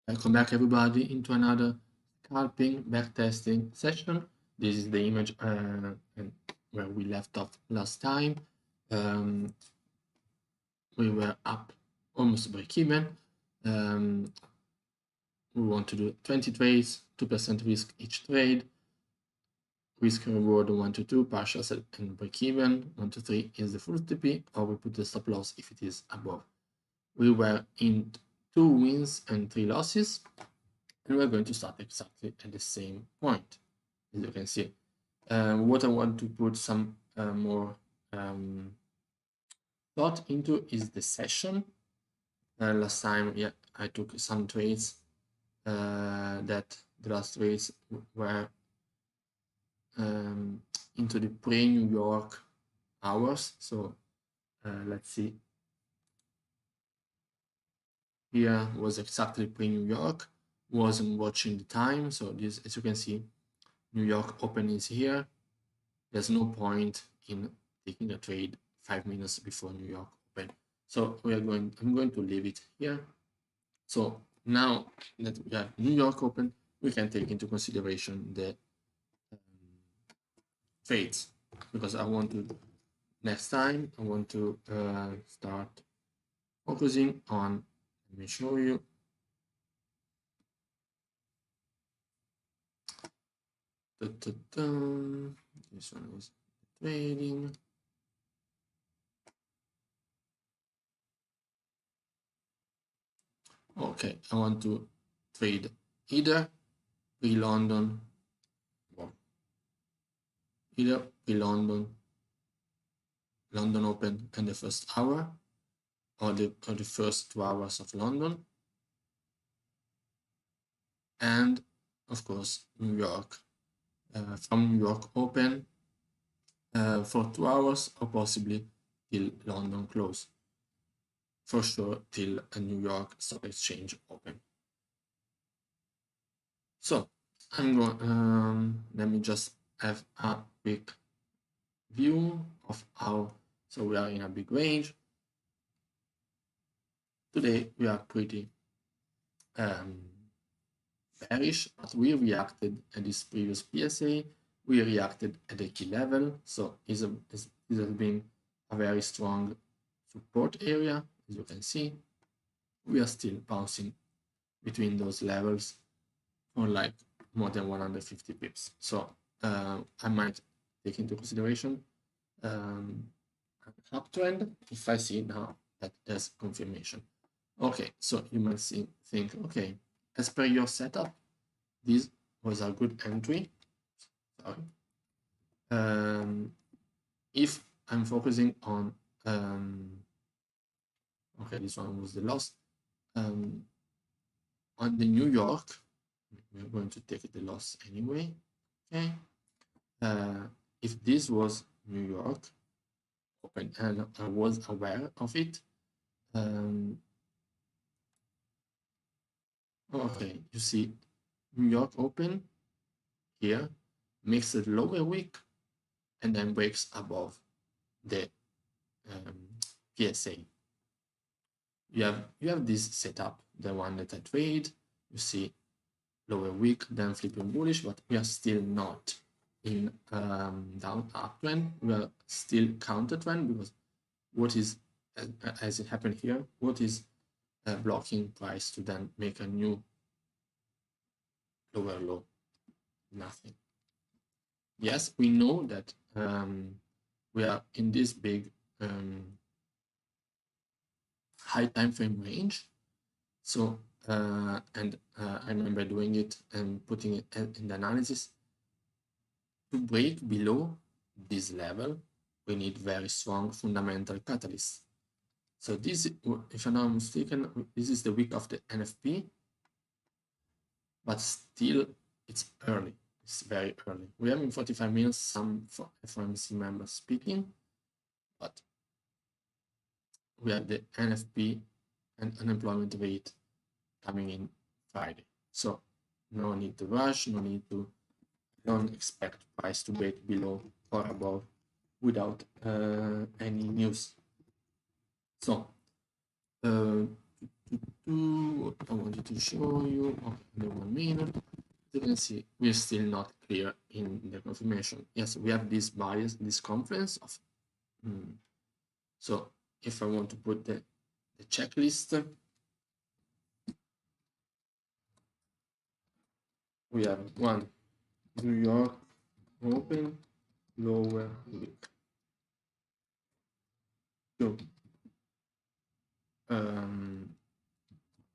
Welcome back everybody into another scalping backtesting session. This is the image where we left off last time. We were up almost break even. We want to do 20 trades, 2% risk each trade. Risk reward 1 to 2, partial sell and break even. 1 to 3 is the full TP, or we put the stop loss if it is above. We were in 2 wins and 3 losses. And we're going to start exactly at the same point, as you can see. What I want to put some more thought into is the session. Last time, yeah, I took some trades that the last trades were into the pre-New York hours. So let's see. Here was exactly pre-New York. Wasn't watching the time. So this, as you can see, New York open is here. There's no point in taking a trade 5 minutes before New York open. So I'm going to leave it here. So now that we have New York open, we can take into consideration the trades, because next time I want to start focusing on, let me show you. This one is trading. Okay, I want to trade either pre-London or either pre-London, London Open and the first hour, or the first 2 hours of London, and of course New York, from New York Open for 2 hours, or possibly till London close. For sure till a New York Stock Exchange open. So I'm going. Let me just have a quick view of how. So we are in a big range. Today we are pretty bearish, but we reacted at this previous PSA. We reacted at the key level, so this has been a very strong support area. As you can see, we are still bouncing between those levels for like more than 150 pips. So I might take into consideration an uptrend if I see now that there's confirmation. Okay, so you might think, okay, as per your setup, this was a good entry. Sorry. If I'm focusing on, okay, this one was the loss. On the New York, we're going to take the loss anyway. Okay. If this was New York open and I was aware of it, okay, you see New York open here, makes a lower wick, and then breaks above the PSA. You have this setup, the one that I trade. You see lower wick, then flipping bullish, but we are still not in down uptrend. We are still counter trend, because what is, as it happened here, what is blocking price to then make a new lower low? Nothing. Yes, we know that we are in this big high time frame range. So and I remember doing it and putting it in the analysis. To break below this level, we need very strong fundamental catalysts. So this, if I'm not mistaken, this is the week of the NFP, but still it's early. It's very early. We have in 45 minutes some FOMC members speaking, but we have the NFP and unemployment rate coming in Friday. So no need to rush, no need to, don't expect price to break below or above without any news. So to what I wanted to show you. Okay, the 1 minute. You can see we're still not clear in the confirmation. Yes, we have this bias, this confluence of. So if I want to put the checklist, we have 1 New York open lower week. 2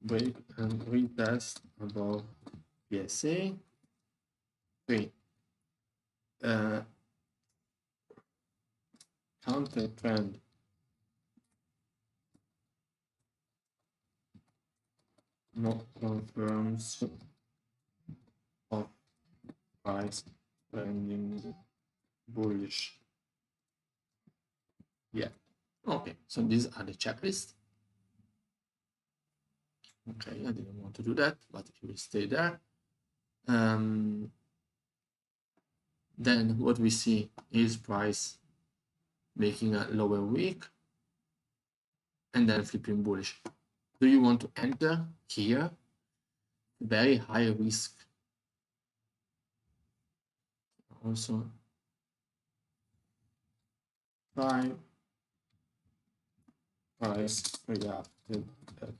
break and retest above PSA. 3 counter trend not confirms of price trending bullish. Yeah. Okay, so these are the checklist. Okay, I didn't want to do that, but it will stay there. Then what we see is price making a lower wick and then flipping bullish. Do you want to enter here? Very high risk. Also, 5 price reacted at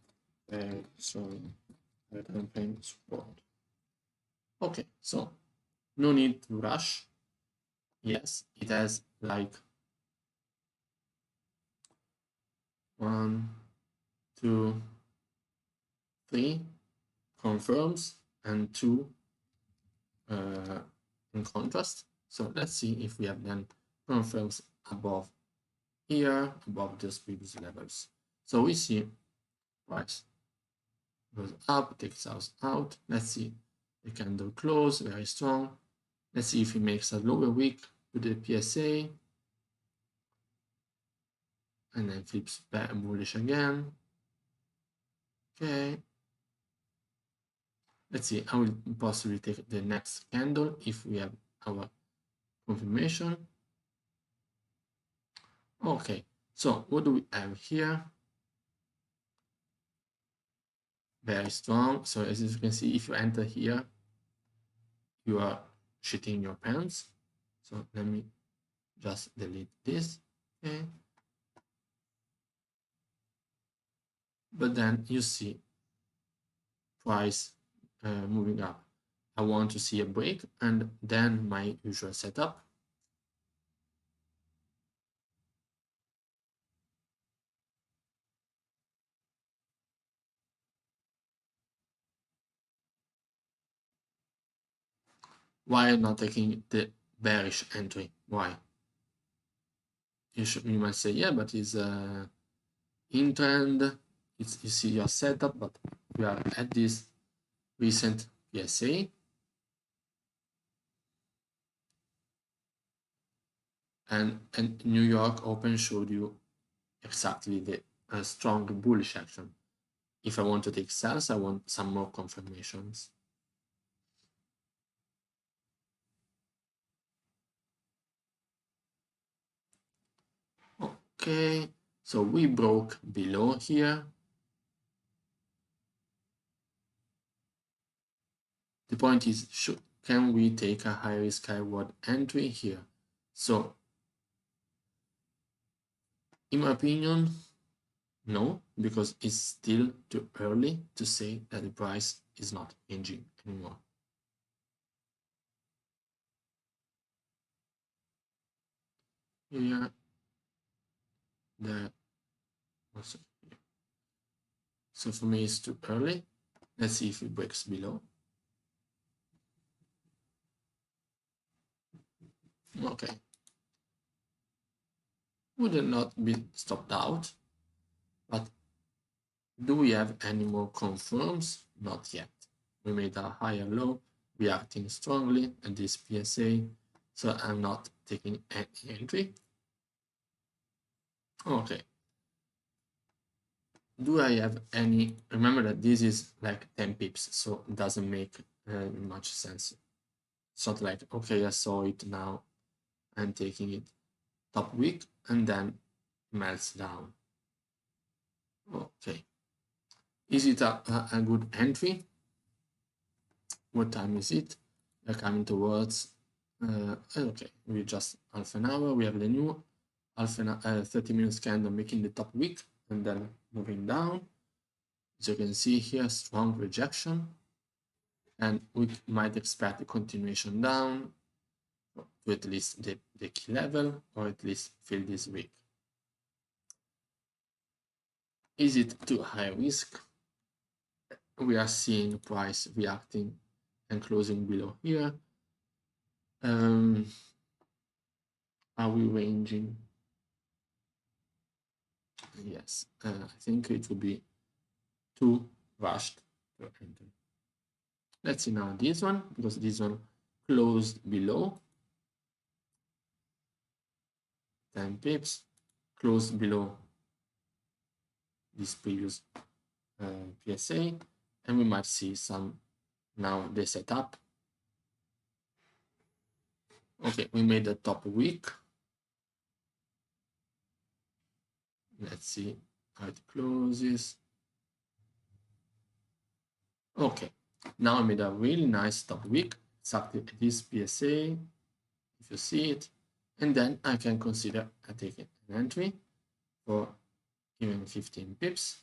very strong campaign support. Okay, so no need to rush. Yes, it has like 1, 2, 3 confirms and 2 in contrast. So let's see if we have then confirms above here, above those previous levels. So we see price goes up, takes us out. Let's see the candle close, very strong. Let's see if it makes a lower wick to the PSA and then flips back bullish again. Okay. Let's see, I will possibly take the next candle if we have our confirmation. Okay, so what do we have here? Very strong. So as you can see, if you enter here, you are shitting your pants. So let me just delete this. Okay. But then you see price moving up. I want to see a break and then my usual setup. Why not taking the bearish entry? Why? You might say, yeah, but it's in trend. It's, you see your setup, but we are at this recent PSA. And New York Open showed you exactly the strong bullish action. If I want to take sells, I want some more confirmations. Okay, so we broke below here. The point is, can we take a high risk, high reward entry here? So, in my opinion, no, because it's still too early to say that the price is not changing anymore. Here, there, also here. So for me, it's too early. Let's see if it breaks below. Okay. Would it not be stopped out? But do we have any more confirms? Not yet. We made a higher low, reacting strongly at this PSA, so I'm not taking any entry. Okay. Do I have any? Remember that this is like 10 pips, so it doesn't make much sense. It's not like, okay, I saw it now, I'm taking it top week and then melts down. Okay. Is it a good entry? What time is it? We're coming towards, okay, we just half an hour. We have the new 30 minutes candle making the top wick and then moving down. As you can see here, strong rejection, and we might expect a continuation down to at least the key level, or at least fill this wick. Is it too high risk? We are seeing price reacting and closing below here. Are we ranging? Yes, I think it would be too rushed to enter. Let's see now this one, because this one closed below 10 pips, closed below this previous PSA, and we might see some now the setup. Okay, we made the top wick. Let's see how it closes. Okay, now I made a really nice top wick, exactly this PSA, if you see it, and then I can consider taking an entry for even 15 pips.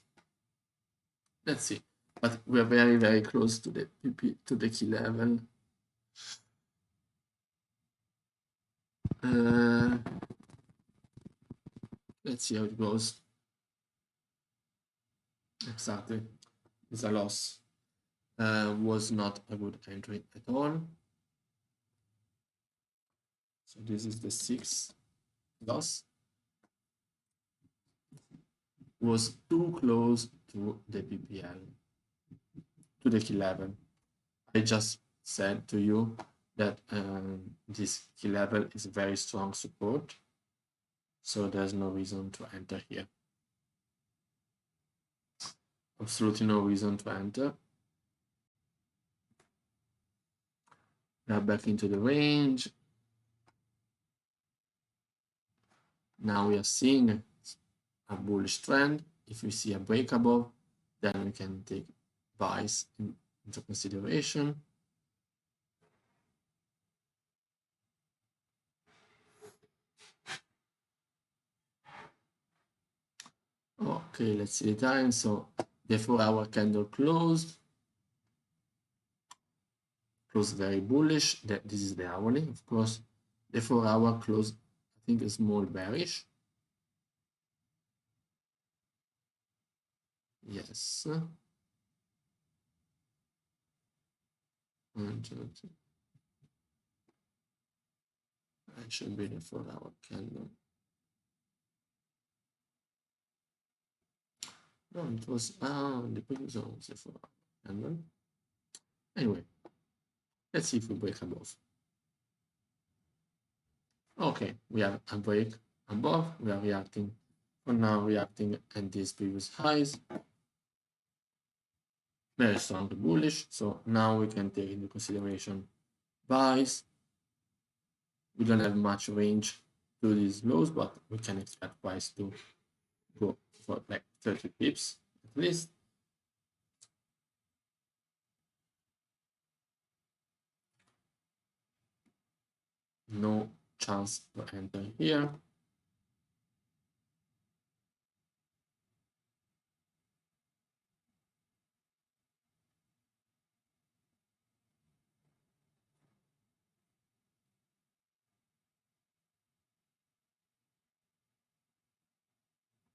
Let's see, but we're very, very close to the PP, to the key level. Let's see how it goes. Exactly, it's a loss. Was not a good entry at all. So this is the 6th loss. Was too close to the PPL, to the key level. I just said to you that this key level is very strong support, so there's no reason to enter here. Absolutely no reason to enter. Now back into the range. Now we are seeing a bullish trend. If we see a break above, then we can take buys into consideration. Okay, let's see the time. So the 4-hour candle closed very bullish. This is the hourly, of course. The 4-hour closed, I think, a small bearish. Yes. And it should be the 4-hour candle. No, it was the previous one was the 4-hour candle. Anyway, let's see if we break above. Okay, we have a break above. We are reacting. For now, reacting at these previous highs. Very strong bullish. So now we can take into consideration buys. We don't have much range to these lows, but we can expect price to go for like 30 pips at least. No chance to enter here.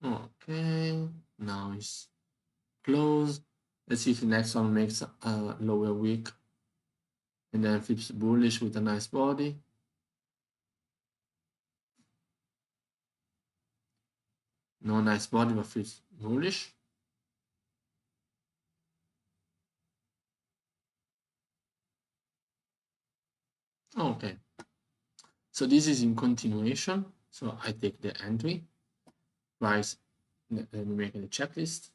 Okay, now it's closed. Let's see if the next one makes a lower wick and then flips bullish with a nice body. No nice body, but flips bullish. Okay, so this is in continuation. So I take the entry, price, let me make the checklist.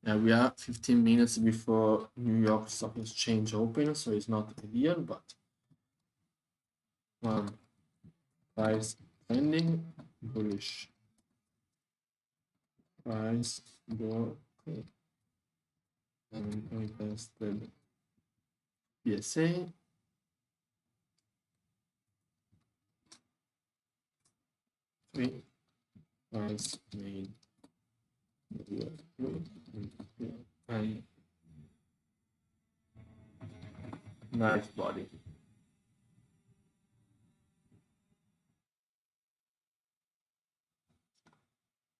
Yeah, we are 15 minutes before New York Stock Exchange open, so it's not ideal, but one price trending bullish price broken and retested PSA. Three price made and nice body.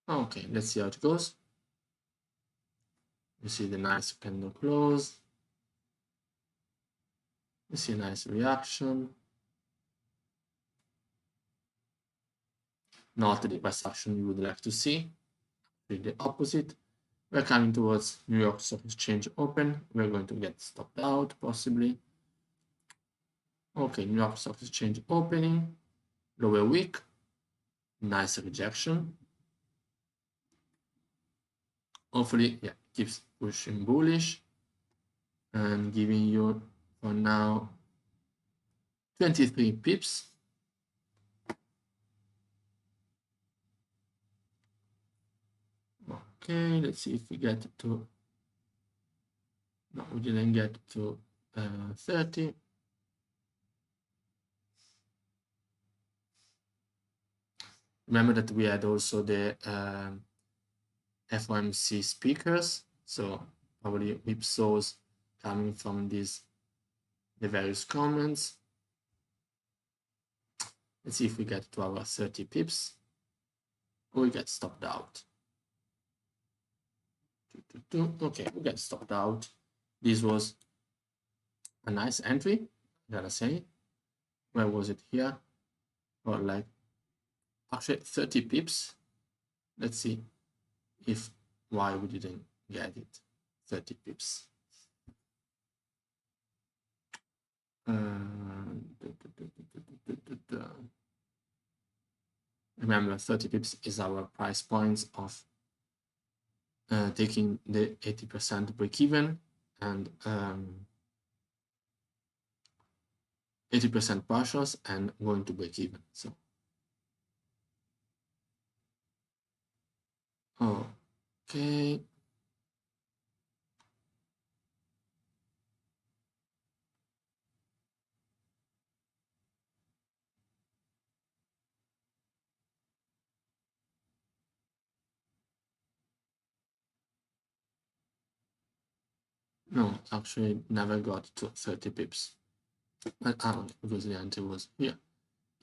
Okay, let's see how it goes. You see the nice candle close. You see a nice reaction. Not the price action you would like to see. The opposite. We're coming towards New York Stock Exchange open. We're going to get stopped out possibly. Okay, New York Stock Exchange opening, lower wick, nice rejection. Hopefully, yeah, keeps pushing bullish and giving you for now 23 pips. Okay, let's see if we get to, no, we didn't get to 30. Remember that we had also the FOMC speakers, so probably whipsaws coming from the various comments. Let's see if we get to our 30 pips or we get stopped out. Okay, we get stopped out. This was a nice entry, gotta say. Where was it here? Or like actually 30 pips. Let's see if why we didn't get it. 30 pips. Remember, 30 pips is our price points of taking the 80% break even and 80% partials and going to break even. So, okay. No, actually never got to 30 pips. Because the entry was here.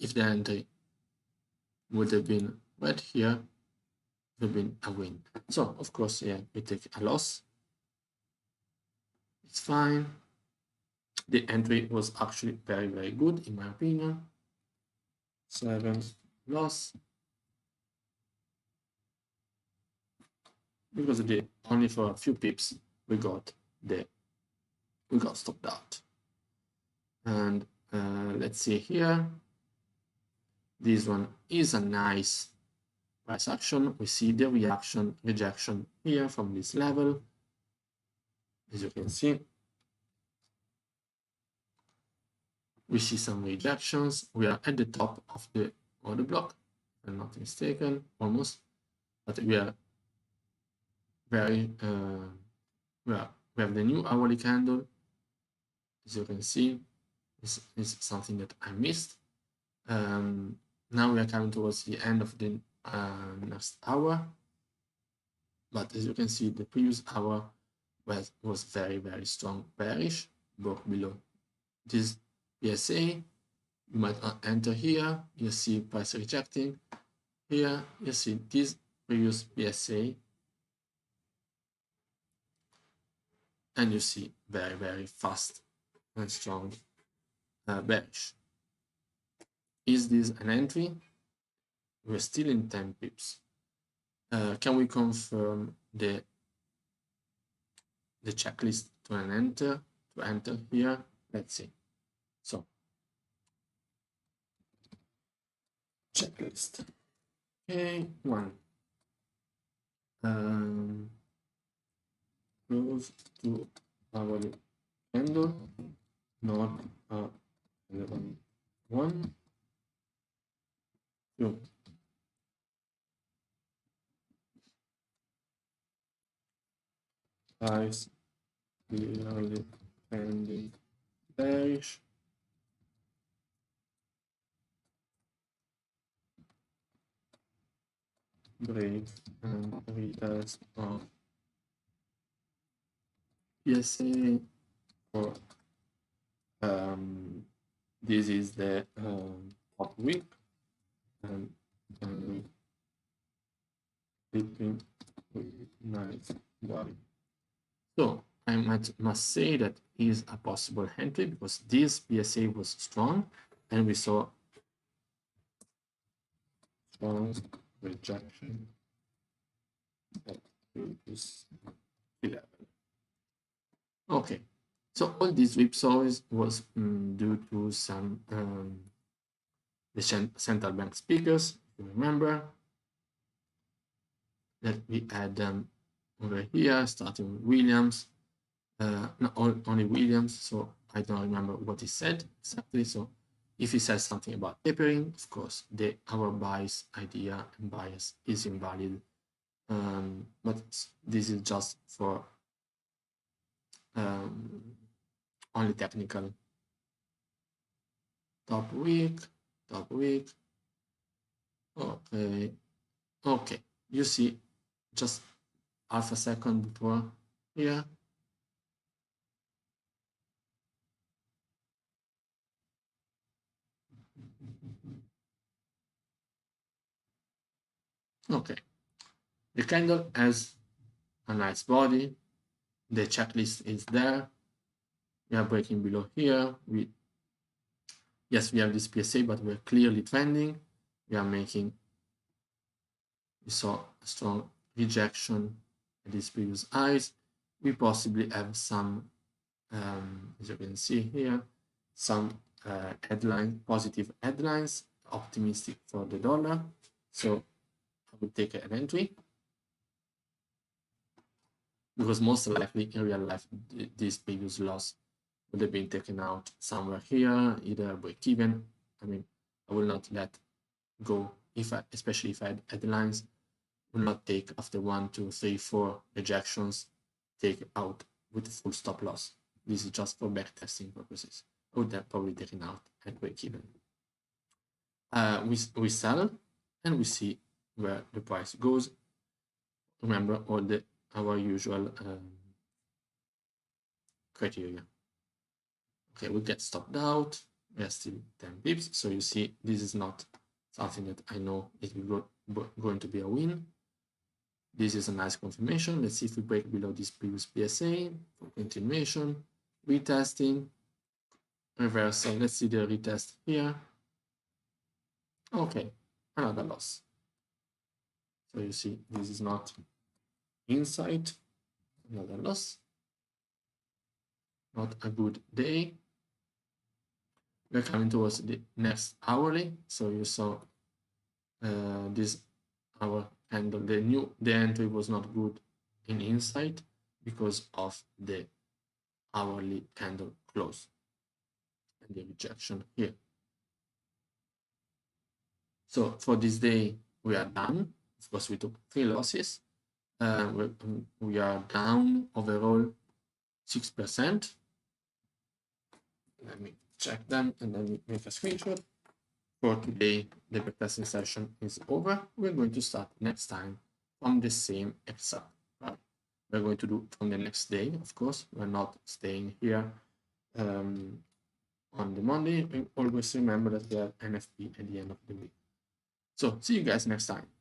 If the entry would have been right here, it would have been a win. So, of course, yeah, we take a loss. It's fine. The entry was actually very, very good, in my opinion. 7 loss. Because only for a few pips we got stopped out. And let's see here. This one is a nice price action. We see the rejection here from this level. As you can see, we see some rejections. We are at the top of the order block, if I'm not mistaken, almost. But we are very, we have the new hourly candle. As you can see, this is something that I missed. Now we are coming towards the end of the next hour. But as you can see, the previous hour was very, very strong bearish, broke below this PSA. You might not enter here. You see price rejecting. Here, you see this previous PSA. And you see very, very fast and strong bearish. Is this an entry? We're still in 10 pips. Can we confirm the checklist to enter here? Let's see. So, checklist. Okay, 1. Close to hourly candle, not a relevant one. 2. Price clearly pending bearish. Break and retest of PSA for this is the top week and sleeping with nice body. So I must say that is a possible entry because this PSA was strong and we saw strong rejection at previous level. Okay, so all these whipsaws was due to some the central bank speakers, if you remember, that we had them over here, starting with Williams, not only Williams, so I don't remember what he said exactly. So if he says something about tapering, of course, our bias idea and bias is invalid. But this is just for only technical. Top week. Okay. You see, just half a second before here. Okay. The candle has a nice body. The checklist is there. We are breaking below here. Yes, we have this PSA, but we're clearly trending. We saw a strong rejection at these previous highs. We possibly have some, as you can see here, some positive headlines, optimistic for the dollar. So I will take an entry because most likely in real life, this previous loss would have been taken out somewhere here, either break even. I mean, I will not let go especially if I had headlines, will not take after 1, 2, 3, 4 rejections, take out with a full stop loss. This is just for backtesting purposes. I would have probably taken out at break even. We sell and we see where the price goes. Remember all our usual criteria. Okay, we get stopped out. We are still 10 pips. So you see, this is not something that I know is going to be a win. This is a nice confirmation. Let's see if we break below this previous PSA for continuation, retesting, reversal. Let's see the retest here. Okay, another loss. So you see, this is not inside, another loss. Not a good day. We're coming towards the next hourly. So you saw this hour candle. The entry was not good in inside because of the hourly candle close and the rejection here. So for this day, we are done. Of course, we took 3 losses. We are down overall 6%. Let me check them and then make a screenshot. For today, the backtesting session is over. We're going to start next time from the same exact. We're going to do from the next day, of course. We're not staying here on the Monday. Always remember that we have NFP at the end of the week. So see you guys next time.